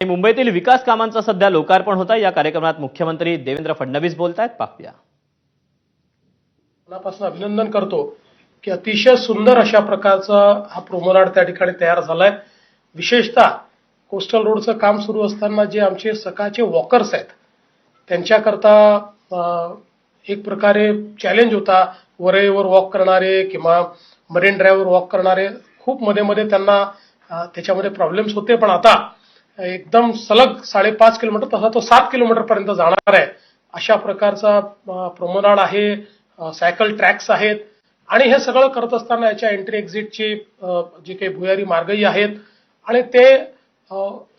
मुंबईतील विकास कामांचा सध्या लोकार्पण होता। या कार्यक्रमात मुख्यमंत्री देवेंद्र फडणवीस बोलतायत, पाहूया। मनापासून अभिनंदन करतो की अतिशय सुंदर अशा प्रकारचा हा प्रोमेनाड त्या ठिकाणी तयार झालाय। विशेषतः कोस्टल रोडचं काम सुरू असताना जे आमचे सकाळचे वॉकर्स आहेत त्यांच्याकरता एक प्रकारे चॅलेंज होता। वरईवर वॉक करणारे किंवा मरीन ड्राईव्हवर वॉक करणारे खूप मध्ये त्यांना त्याच्यामध्ये प्रॉब्लेम्स होते, पण आता एकदम सलग 5.5 किलोमीटर तसा तो 7 किलोमीटर पर्यंत जाणार आहे अशा प्रकारचा प्रोमेनाड आहे। सायकल ट्रॅक्स आहेत आणि हे सगळं करत असताना याच्या एंट्री एक्झिटची जे काही भुयारी मार्गही आहेत आणि ते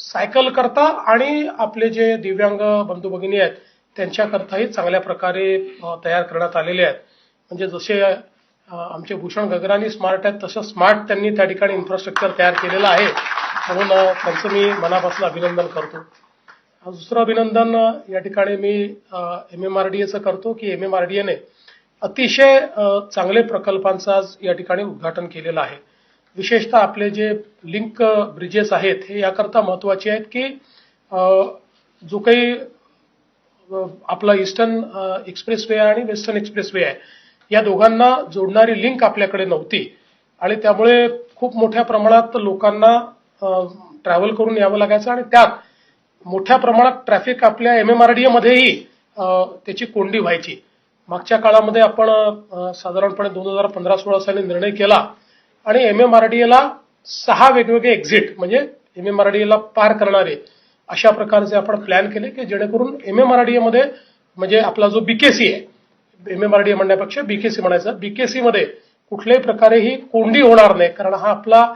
सायकल करता आणि आपले जे दिव्यांग बंधू भगिनी आहेत त्यांच्याकरताही चांगल्या प्रकारे तयार करण्यात आलेले आहेत। म्हणजे जसे आमचे भूषण गगरानी स्मार्ट आहेत तसं स्मार्ट त्यांनी त्या ठिकाणी इन्फ्रास्ट्रक्चर तयार केलेलं आहे, म्हणून त्यांचं मी मनापासून अभिनंदन करतो। दुसरं अभिनंदन या ठिकाणी मी MMRDAचं करतो की MMRDAने अतिशय चांगले प्रकल्पांचं आज या ठिकाणी उद्घाटन केलेलं आहे। विशेषतः आपले जे लिंक ब्रिजेस आहेत हे याकरता महत्वाचे आहेत की जो काही आपला ईस्टर्न एक्सप्रेसवे आणि वेस्टर्न एक्सप्रेसवे आहे या दोघांना जोडणारी लिंक आपल्याकडे नव्हती आणि त्यामुळे खूप मोठ्या प्रमाणात लोकांना ट्रॅव्हल करून यावं लागायचं आणि त्यात मोठ्या प्रमाणात ट्रॅफिक आपल्या MMRDA मध्येही त्याची कोंडी व्हायची। मागच्या काळामध्ये आपण साधारणपणे 2015-16 साली निर्णय केला आणि MMRDAला 6 वेगवेगळे एक्झिट म्हणजे MMRDAला पार करणारे अशा प्रकारचे आपण प्लॅन केले की जेणेकरून MMRDA मध्ये म्हणजे आपला जो BKC आहे, MMRDA म्हणण्यापेक्षा BKC म्हणायचं, BKC मध्ये कुठल्याही प्रकारे ही कोंडी होणार नाही, कारण हा आपला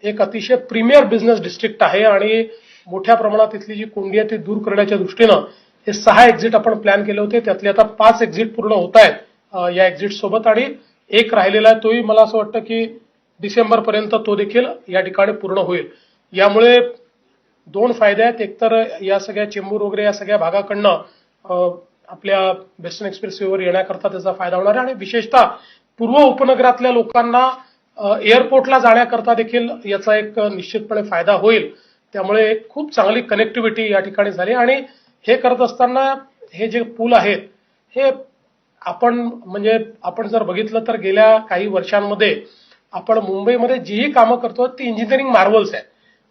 एक अतिशय प्रीमियर बिझनेस डिस्ट्रिक्ट आहे आणि मोठ्या प्रमाणात इथली जी कोंडी आहे ती दूर करण्याच्या दृष्टीनं हे 6 एक्झिट आपण प्लॅन केले होते। त्यातले आता 5 एक्झिट पूर्ण होत आहेत या एक्झिट सोबत आणि एक राहिलेला आहे, तोही मला असं वाटतं की डिसेंबर पर्यंत तो देखील या ठिकाणी पूर्ण होईल। यामुळे 2 फायदे आहेत, एकतर या सगळ्या चेंबूर वगैरे या सगळ्या भागाकडनं आपल्या वेस्टर्न एक्सप्रेसवेवर येण्याकरता त्याचा फायदा होणार आहे आणि विशेषतः पूर्व उपनगरातल्या लोकांना एअरपोर्टला जाण्याकरता देखील याचा एक निश्चितपणे फायदा होईल। त्यामुळे खूप चांगली कनेक्टिव्हिटी या ठिकाणी झाली आणि हे करत असताना हे जे पूल आहेत हे आपण जर बघितलं तर गेल्या काही वर्षांमध्ये आपण मुंबईमध्ये जीही कामं करतो ती इंजिनिअरिंग मार्वल्स आहेत।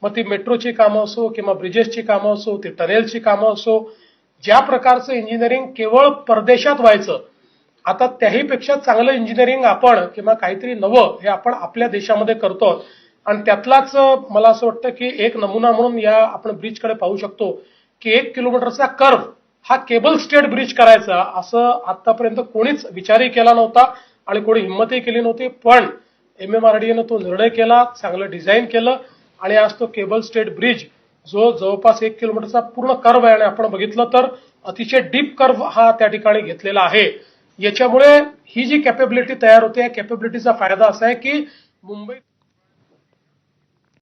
मग ती मेट्रोची कामं असो किंवा ब्रिजेसची कामं असो, ती टनेलची कामं असो, ज्या प्रकारचं इंजिनिअरिंग केवळ परदेशात व्हायचं आता त्याहीपेक्षा चांगलं इंजिनिअरिंग आपण किंवा काहीतरी नवं हे आपण आपल्या देशामध्ये करतो आणि त्यातलाच मला असं वाटतं की एक नमुना म्हणून या आपण ब्रिजकडे पाहू शकतो की 1 किलोमीटरचा कर्व हा केबल स्टेड ब्रिज करायचा असं आतापर्यंत कोणीच विचारही केला नव्हता आणि कोणी हिंमतही केली नव्हती, पण MMRDAने तो निर्णय केला, चांगलं डिझाईन केलं आणि आज तो केबल स्टेड ब्रिज जो जवळपास 1 किलोमीटरचा पूर्ण कर्व आहे आणि आपण बघितलं तर अतिशय डीप कर्व हा त्या ठिकाणी घेतलेला आहे। याच्यामुळे ही जी कॅपेबिलिटी तयार होते या कॅपेबिलिटीचा फायदा असा आहे की मुंबई